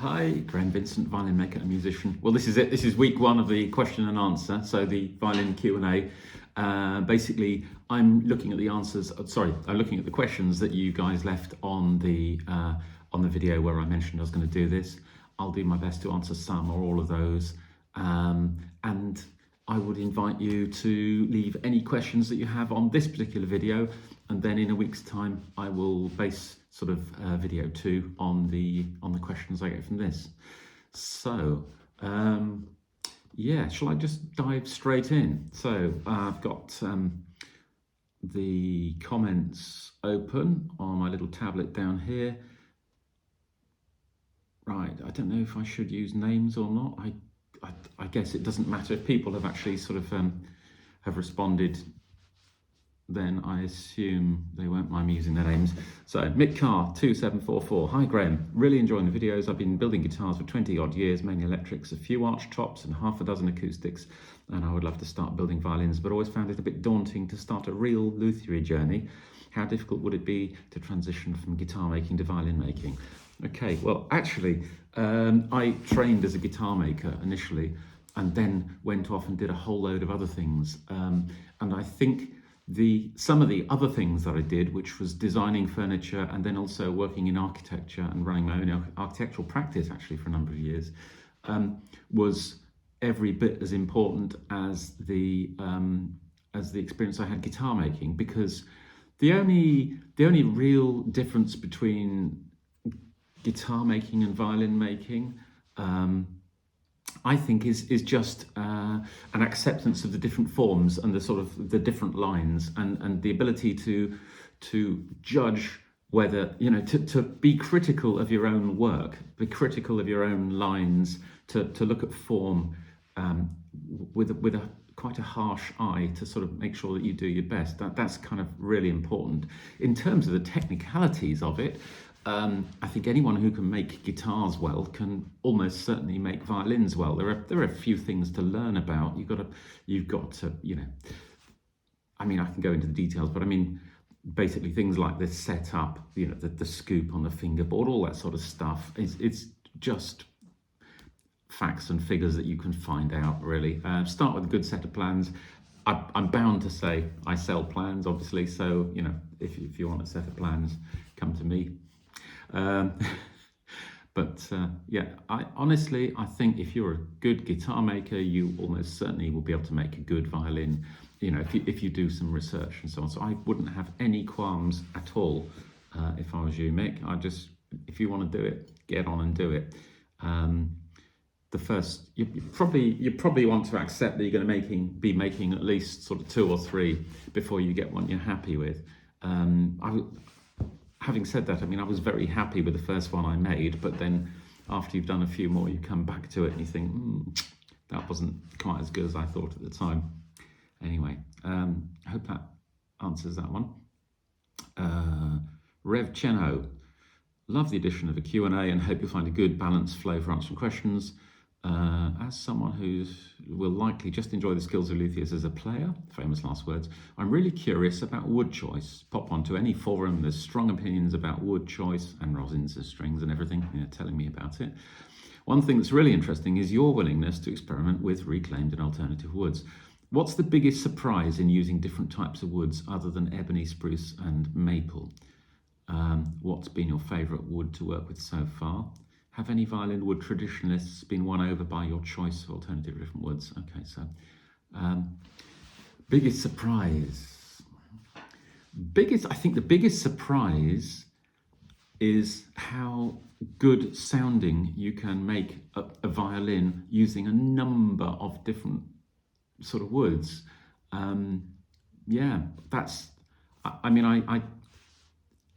Hi, Graham Vincent, violin maker and musician. Well, this is it. This is week one of the question and answer. So the violin Q&A. Basically, I'm looking at the answers. I'm looking at the questions that you guys left on the video where I mentioned I was going to do this. I'll do my best to answer some or all of those, and I would invite you to leave any questions that you have on this particular video, and then in a week's time I will base sort of video 2 on the questions I get from this. So yeah, shall I just dive straight in? So I've got the comments open on my little tablet down here. Right, I don't know if I should use names or not. I guess it doesn't matter if people have actually sort of have responded, then I assume they won't mind me using their names. So Mick Carr 2744, hi Graham, really enjoying the videos. I've been building guitars for 20 odd years, mainly electrics, a few arch tops and half a dozen acoustics, and I would love to start building violins, but always found it a bit daunting to start a real luthiery journey. How difficult would it be to transition from guitar making to violin making? Okay, well, actually, I trained as a guitar maker initially, and then went off and did a whole load of other things. And I think some of the other things that I did, which was designing furniture and then also working in architecture and running my own architectural practice actually for a number of years, was every bit as important as the experience I had guitar making, because the only real difference between guitar making and violin making, I think, is just an acceptance of the different forms and the sort of the different lines, and the ability to judge whether, you know, to be critical of your own work, be critical of your own lines, to look at form with a quite a harsh eye, to sort of make sure that you do your best. That's kind of really important. In terms of the technicalities of it, I think anyone who can make guitars well can almost certainly make violins well. There are a few things to learn about. You've got to, you know, I mean, I can go into the details, but I mean, basically things like the setup, you know, the scoop on the fingerboard, all that sort of stuff. It's just facts and figures that you can find out, really. Start with a good set of plans. I'm bound to say I sell plans, obviously, so, you know, if you want a set of plans, come to me. Yeah, I think if you're a good guitar maker, you almost certainly will be able to make a good violin, you know, if you do some research and so on. So I wouldn't have any qualms at all if I was you, Mick. If you want to do it, get on and do it. You probably want to accept that you're going to be making at least sort of 2 or 3 before you get one you're happy with. Having said that, I mean, I was very happy with the first one I made, but then after you've done a few more, you come back to it and you think, that wasn't quite as good as I thought at the time. Anyway, I hope that answers that one. Rev Cheno, love the addition of a Q&A and hope you'll find a good balanced flow for answering questions. As someone who will likely just enjoy the skills of luthiers as a player, famous last words, I'm really curious about wood choice. Pop onto any forum, there's strong opinions about wood choice and rosins as strings and everything, you know, telling me about it. One thing that's really interesting is your willingness to experiment with reclaimed and alternative woods. What's the biggest surprise in using different types of woods other than ebony, spruce and maple? What's been your favourite wood to work with so far? Have any violin wood traditionalists been won over by your choice of alternative different woods? Okay, so biggest surprise. I think the biggest surprise is how good sounding you can make a violin using a number of different sort of woods. Yeah, I mean, I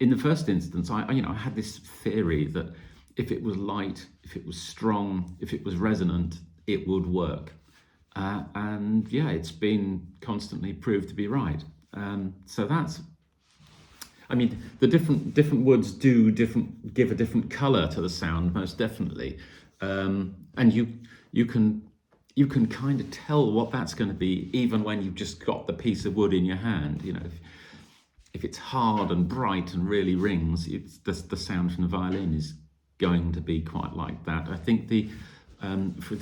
in the first instance, I had this theory that if it was light, if it was strong, if it was resonant, it would work. And yeah, it's been constantly proved to be right. So that's, I mean, the different woods give a different color to the sound, most definitely. And you can kind of tell what that's going to be even when you've just got the piece of wood in your hand. You know, if it's hard and bright and really rings, the sound from the violin is going to be quite like that. I think for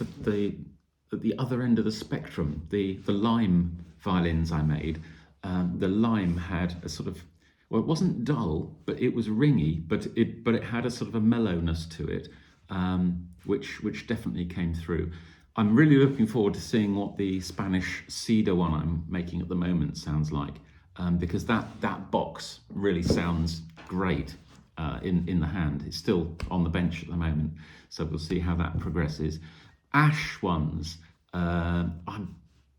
at the other end of the spectrum, the lime violins I made, the lime had a sort of, well, it wasn't dull, but it was ringy, but it had a sort of a mellowness to it, which definitely came through. I'm really looking forward to seeing what the Spanish cedar one I'm making at the moment sounds like, because that box really sounds great in the hand. It's still on the bench at the moment, so we'll see how that progresses. Ash ones, I've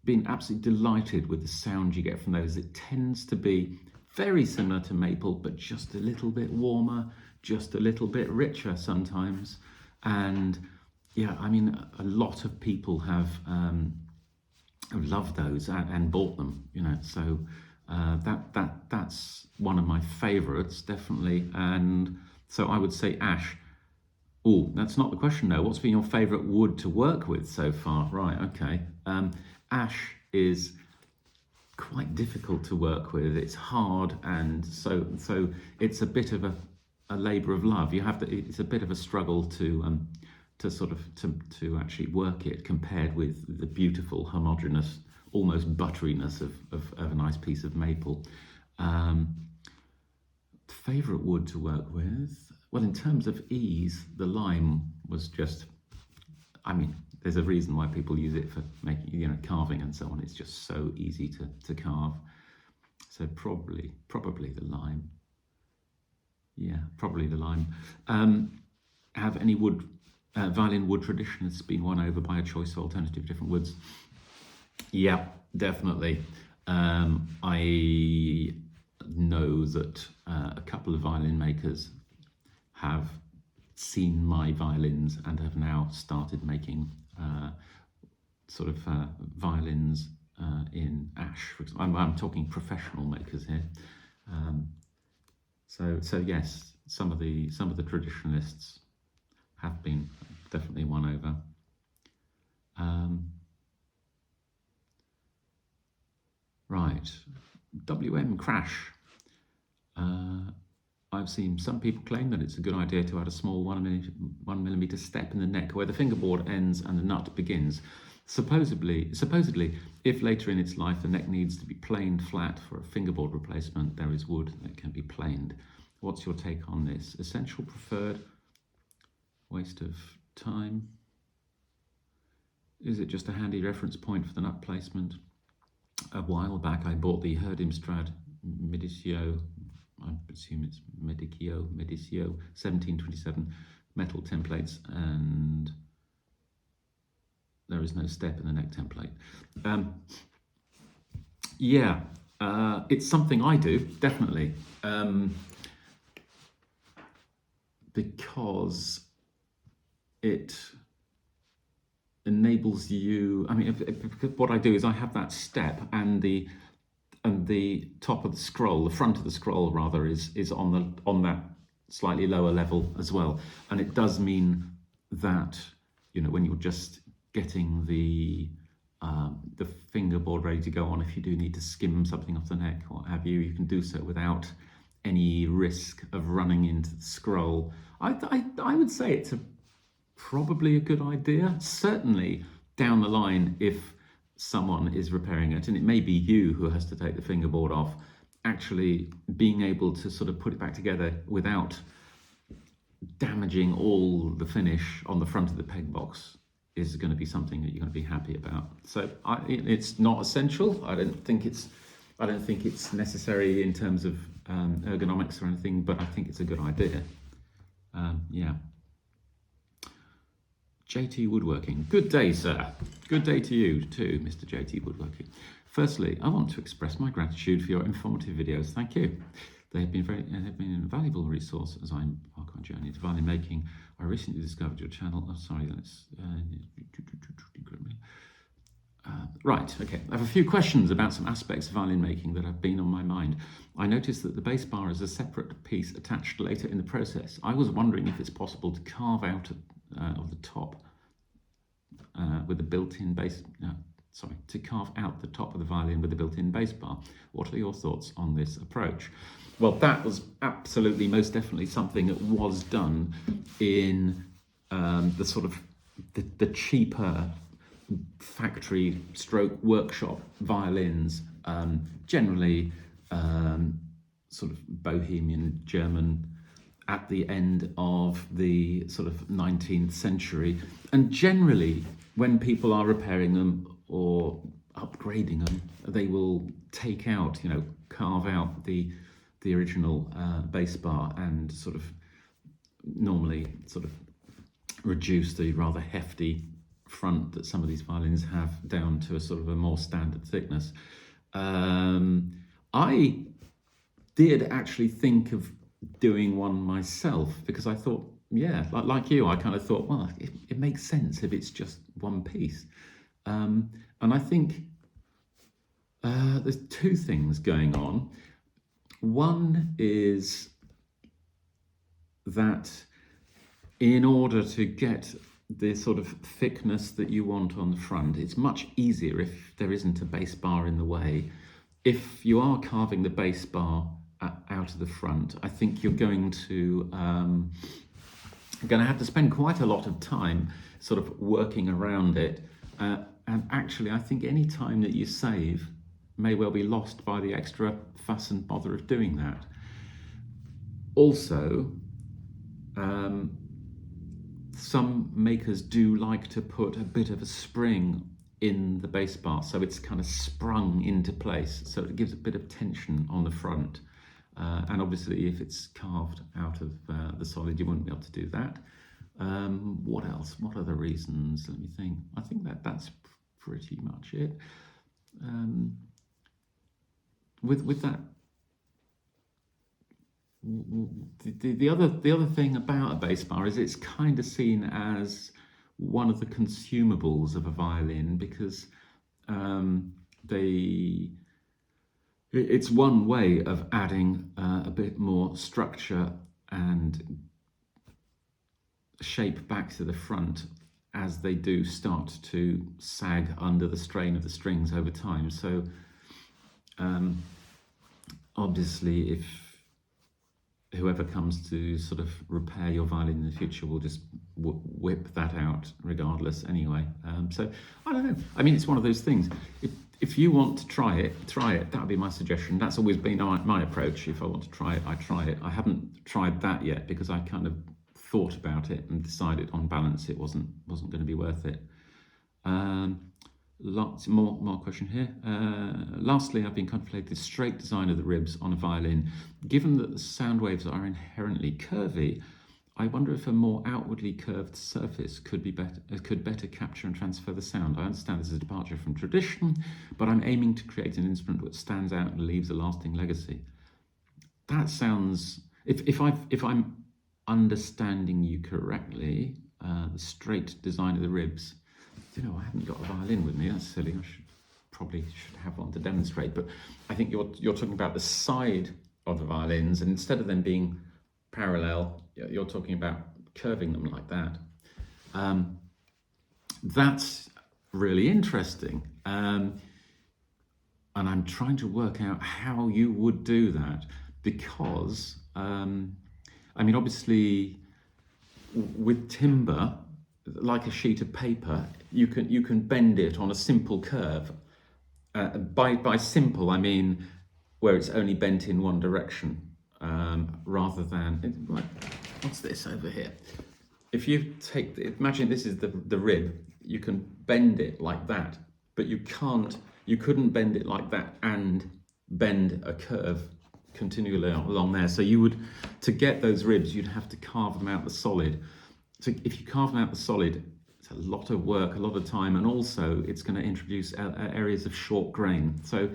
been absolutely delighted with the sound you get from those. It tends to be very similar to maple, but just a little bit warmer, just a little bit richer sometimes. And yeah, I mean, a lot of people have loved those and bought them, you know. So that's one of my favourites, definitely. And so I would say ash. Oh, that's not the question though. What's been your favourite wood to work with so far? Right, okay. Ash is quite difficult to work with. It's hard, and so it's a bit of a labour of love. You have to. It's a bit of a struggle to actually work it, compared with the beautiful homogeneous, almost butteriness of a nice piece of maple. Favourite wood to work with? Well, in terms of ease, the lime was just, I mean, there's a reason why people use it for making, you know, carving and so on. It's just so easy to carve. So probably the lime. Yeah, probably the lime. Have any violin wood traditions been won over by a choice of alternative different woods? Yeah, definitely. I know that a couple of violin makers have seen my violins and have now started making violins in ash. I'm talking professional makers here. So yes, some of the traditionalists have been definitely won over. Right, WM crash. I've seen some people claim that it's a good idea to add a small 1 millimeter step in the neck where the fingerboard ends and the nut begins. Supposedly, if later in its life the neck needs to be planed flat for a fingerboard replacement, there is wood that can be planed. What's your take on this? Essential, preferred, waste of time? Is it just a handy reference point for the nut placement? A while back I bought the Herdimstrad Medicio, I assume it's Medicio 1727 metal templates, and there is no step in the neck template. It's something I do, definitely, because it enables you, I mean, what I do is I have that step, and the top of the scroll, the front of the scroll rather, is on that slightly lower level as well. And it does mean that, you know, when you're just getting the fingerboard ready to go on, if you do need to skim something off the neck or what have you, you can do so without any risk of running into the scroll. I would say it's probably a good idea. Certainly down the line, if someone is repairing it, and it may be you who has to take the fingerboard off, actually being able to sort of put it back together without damaging all the finish on the front of the peg box is going to be something that you're going to be happy about. So it's not essential. I don't think it's necessary in terms of ergonomics or anything, but I think it's a good idea. Yeah. JT Woodworking. Good day, sir. Good day to you too, Mr. JT Woodworking. Firstly, I want to express my gratitude for your informative videos. Thank you. They have been an invaluable resource as I embark on a journey to violin making. I recently discovered your channel. Oh, sorry, that's right. Okay, I have a few questions about some aspects of violin making that have been on my mind. I noticed that the bass bar is a separate piece attached later in the process. I was wondering if it's possible to carve out of the top with a built-in bass. to carve out the top of the violin with a built-in bass bar. What are your thoughts on this approach? Well, that was absolutely, most definitely something that was done in the sort of the cheaper factory stroke workshop violins, generally sort of Bohemian German at the end of the sort of 19th century. And generally, when people are repairing them or upgrading them, they will take out, carve out the original bass bar and sort of normally sort of reduce the rather hefty front that some of these violins have down to a sort of a more standard thickness. I did actually think of doing one myself because I thought, like you, I kind of thought, well, it makes sense if it's just one piece. And I think there's two things going on. One is that in order to get the sort of thickness that you want on the front, it's much easier if there isn't a bass bar in the way. If you are carving the bass bar out of the front, I think you're going to have to spend quite a lot of time sort of working around it. And actually, I think any time that you save may well be lost by the extra fuss and bother of doing that. Also, some makers do like to put a bit of a spring in the bass bar, so it's kind of sprung into place, so it gives a bit of tension on the front. And obviously, if it's carved out of the solid, you wouldn't be able to do that. What else? What other reasons? Let me think. I think that's pretty much it. With that, the other thing about a bass bar is it's kind of seen as one of the consumables of a violin because it's one way of adding a bit more structure and shape back to the front as they do start to sag under the strain of the strings over time. So obviously, if whoever comes to sort of repair your violin in the future will just whip that out regardless anyway. So I don't know. I mean, it's one of those things. If you want to try it. That would be my suggestion. That's always been my approach. If I want to try it, I try it. I haven't tried that yet because I kind of thought about it and decided on balance it wasn't going to be worth it. Lots more question here. Lastly, I've been contemplating the straight design of the ribs on a violin. Given that the sound waves are inherently curvy, I wonder if a more outwardly curved surface could better capture and transfer the sound. I understand this is a departure from tradition, but I'm aiming to create an instrument which stands out and leaves a lasting legacy. That sounds, if I'm understanding you correctly, the straight design of the ribs. I haven't got a violin with me. That's silly. I probably should have one to demonstrate. But I think you're talking about the side of the violins, and instead of them being parallel, you're talking about curving them like that. That's really interesting. And I'm trying to work out how you would do that because, obviously, with timber, like a sheet of paper, you can bend it on a simple curve. By simple, I mean where it's only bent in one direction, rather than what's this over here? If you imagine this is the rib, you can bend it like that, but you couldn't bend it like that and bend a curve continually along there. So to get those ribs, you'd have to carve them out the solid. So if you carve them out the solid, it's a lot of work, a lot of time, and also it's going to introduce areas of short grain. So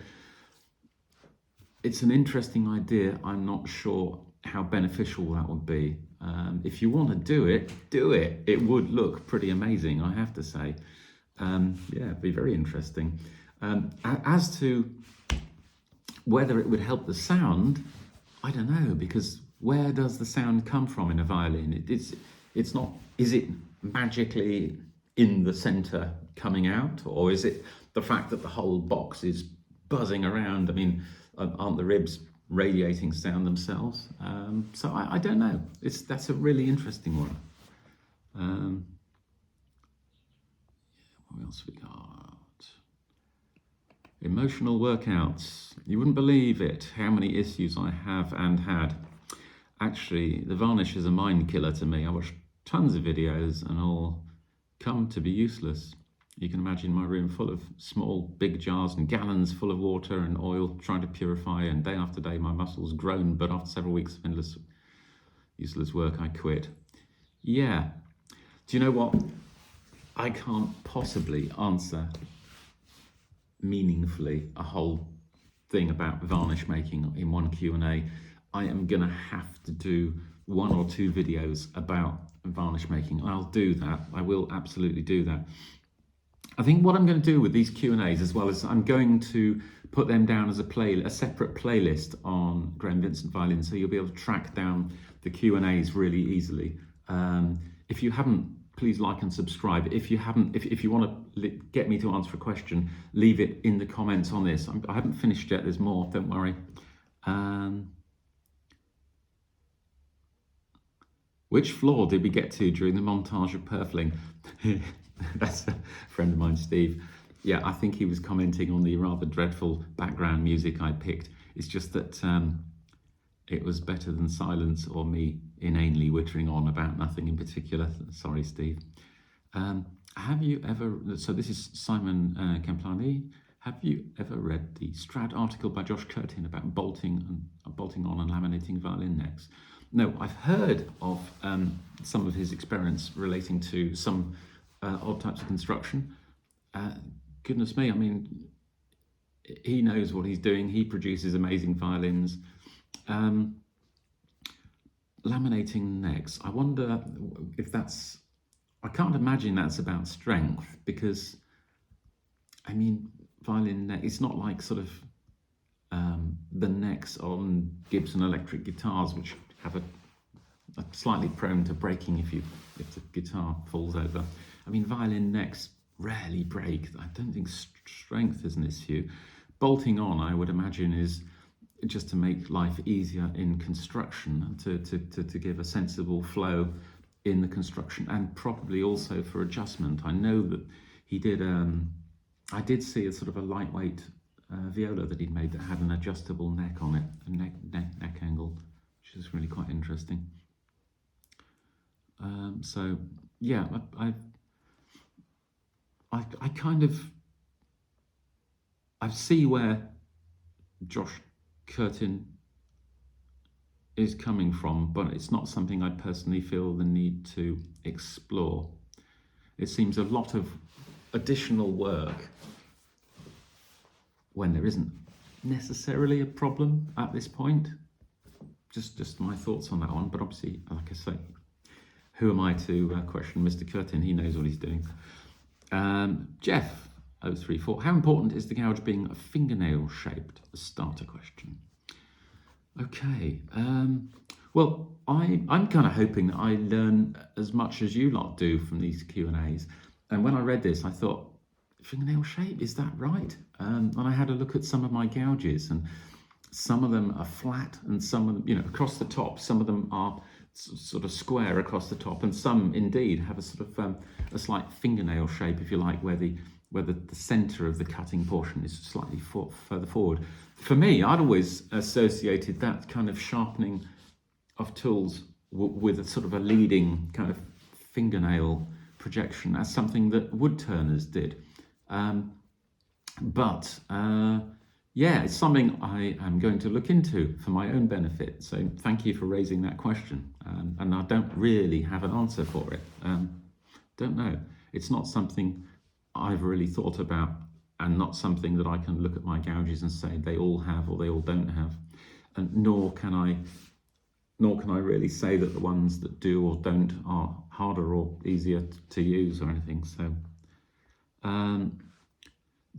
it's an interesting idea. I'm not sure how beneficial that would be. If you want to do it, do it. It would look pretty amazing, I have to say. It'd be very interesting. As to whether it would help the sound, I don't know, because where does the sound come from in a violin? It's not, is it magically in the center coming out, or is it the fact that the whole box is buzzing around? I mean, aren't the ribs radiating sound themselves? So I don't know. That's a really interesting one. What else we got? Emotional workouts. You wouldn't believe it, how many issues I have and had. Actually, the Varnish is a mind killer to me. I watch tons of videos and all come to be useless. You can imagine my room full of small, big jars and gallons full of water and oil trying to purify, and day after day my muscles groan, but after several weeks of endless, useless work, I quit. Yeah. Do you know what? I can't possibly answer meaningfully a whole thing about varnish making in one Q&A. I am going to have to do 1 or 2 videos about varnish making. I'll do that. I will absolutely do that. I think what I'm going to do with these Q&As, as well as I'm going to put them down as a separate playlist on Graham Vincent Violin, so you'll be able to track down the Q&As really easily. If you haven't, please like and subscribe. If you want to get me to answer a question, leave it in the comments on this. I haven't finished yet. There's more. Don't worry. Which floor did we get to during the montage of purfling? That's a friend of mine, Steve. Yeah, I think he was commenting on the rather dreadful background music I picked. It's just that it was better than silence or me inanely wittering on about nothing in particular. Sorry, Steve. Have you ever, so this is Simon Camplani. Have you ever read the Strad article by Josh Curtin about bolting on and laminating violin necks? No, I've heard of some of his experiments relating to some odd types of construction. Goodness me, I mean, he knows what he's doing. He produces amazing violins. Laminating necks, I wonder if that's, I can't imagine that's about strength, because, I mean, violin neck, it's not like sort of the necks on Gibson electric guitars, which have a slightly prone to breaking if the guitar falls over. I mean, violin necks rarely break. I don't think strength is an issue. Bolting on, I would imagine, is just to make life easier in construction, to give a sensible flow in the construction, and probably also for adjustment. I know that he did, I did see a sort of a lightweight viola that he'd made that had an adjustable neck on it, a neck angle, which is really quite interesting. So yeah, I kind of, I see where Josh Curtin is coming from, but it's not something I personally feel the need to explore. It seems a lot of additional work when there isn't necessarily a problem at this point. Just my thoughts on that one, but obviously, like I say, who am I to question Mr. Curtin? He knows what he's doing. Jeff 034, how important is the gouge being fingernail shaped? A starter question. Okay, well, I'm kind of hoping that I learn as much as you lot do from these Q&As. And when I read this, I thought, fingernail shape, is that right? And I had a look at some of my gouges, and some of them are flat, and some of them, you know, across the top, some of them are sort of square across the top, and some indeed have a sort of a slight fingernail shape, if you like, where the center of the cutting portion is slightly further forward. For me, I'd always associated that kind of sharpening of tools with a sort of a leading kind of fingernail projection as something that wood turners did. Yeah, it's something I am going to look into for my own benefit. So thank you for raising that question. And I don't really have an answer for it. Don't know. It's not something I've really thought about, and not something that I can look at my gouges and say they all have or they all don't have. And nor can I really say that the ones that do or don't are harder or easier to use or anything. So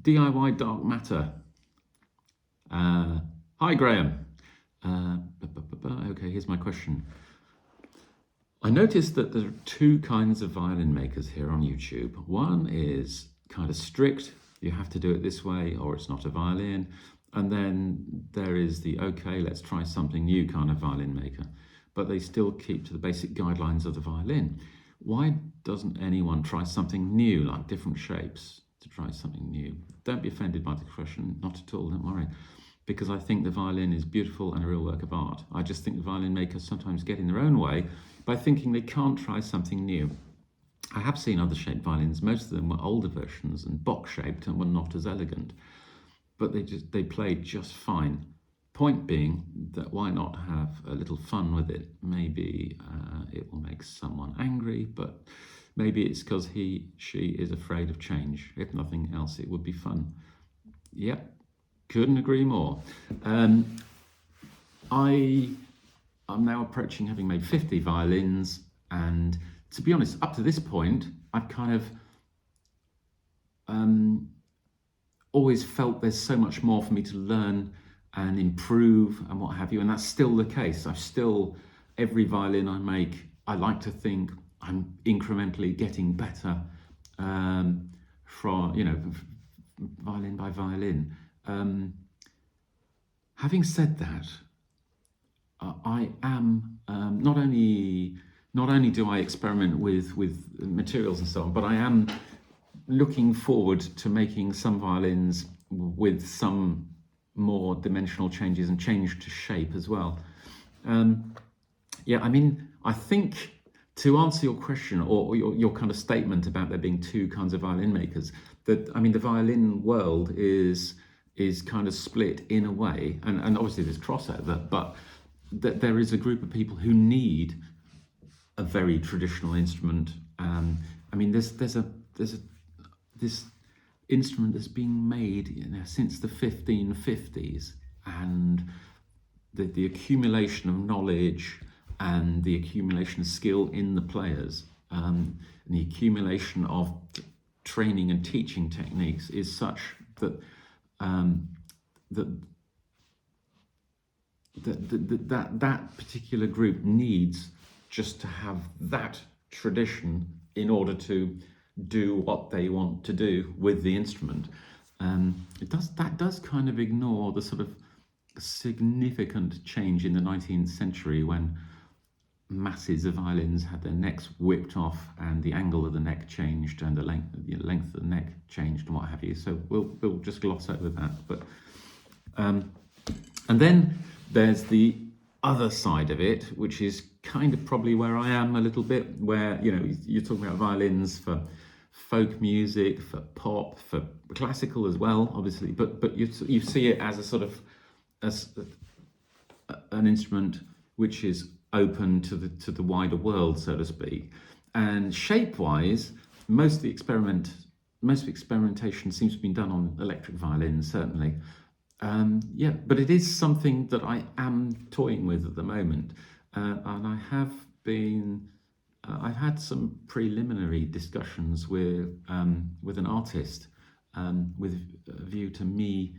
DIY dark matter. Hi Graham. Okay, here's my question. I noticed that there are two kinds of violin makers here on YouTube. One is kind of strict, you have to do it this way or it's not a violin. And then there is the, okay, let's try something new kind of violin maker. But they still keep to the basic guidelines of the violin. Why doesn't anyone try something new, like different shapes, to try something new? Don't be offended by the question, not at all, don't worry. Because I think the violin is beautiful and a real work of art. I just think the violin makers sometimes get in their own way by thinking they can't try something new. I have seen other shaped violins. Most of them were older versions and box-shaped and were not as elegant. But they played just fine. Point being that why not have a little fun with it? Maybe it will make someone angry, but maybe it's because she is afraid of change. If nothing else, it would be fun. Yep, couldn't agree more. I'm now approaching having made 50 violins, and to be honest, up to this point, I've kind of always felt there's so much more for me to learn and improve and what have you, and that's still the case. Every violin I make, I like to think I'm incrementally getting better from, violin by violin. Having said that, I am not only do I experiment with materials and so on, but I am looking forward to making some violins with some more dimensional changes and change to shape as well. I think to answer your question or your kind of statement about there being two kinds of violin makers, the violin world is kind of split in a way, and obviously there's crossover, but that there is a group of people who need a very traditional instrument. There's this instrument that's been made since the 1550s, and the accumulation of knowledge and the accumulation of skill in the players, and the accumulation of training and teaching techniques is such that that particular group needs just to have that tradition in order to do what they want to do with the instrument. That does kind of ignore the sort of significant change in the 19th century when masses of violins had their necks whipped off and the angle of the neck changed and the length of the neck changed and what have you. So we'll just gloss over that. But and then there's the other side of it, which is kind of probably where I am a little bit, where you're talking about violins for folk music, for pop, for classical as well, obviously, but you see it as a sort of an instrument which is open to the wider world, so to speak. And shape-wise, most of the experimentation seems to have been done on electric violins, certainly. But it is something that I am toying with at the moment, and I have been. I've had some preliminary discussions with an artist, with a view to me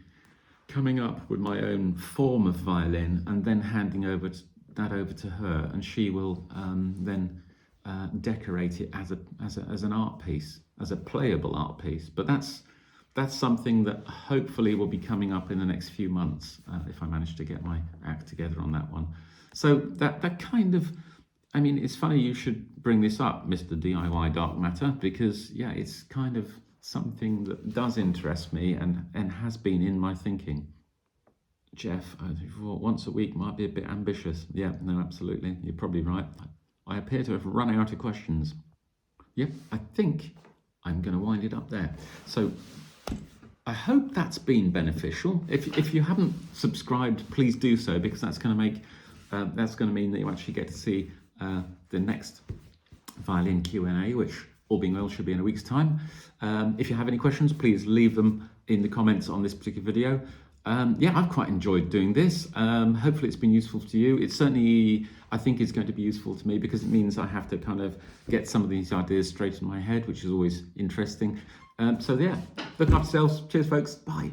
coming up with my own form of violin and then handing that over to her, and she will then decorate it as an art piece, as a playable art piece. But that's something that hopefully will be coming up in the next few months, if I manage to get my act together on that one. So that kind of, it's funny you should bring this up, Mr. DIY Dark Matter, because it's kind of something that does interest me and has been in my thinking. Jeff, I thought once a week might be a bit ambitious. Yeah, no, absolutely. You're probably right. I appear to have run out of questions. Yep, I think I'm going to wind it up there. So I hope that's been beneficial. If you haven't subscribed, please do so, because that's going to mean that you actually get to see the next violin Q&A, which all being well should be in a week's time. If you have any questions, please leave them in the comments on this particular video. I've quite enjoyed doing this. Hopefully it's been useful to you. It certainly, I think, is going to be useful to me, because it means I have to kind of get some of these ideas straight in my head, which is always interesting. Look after yourselves. Cheers, folks. Bye.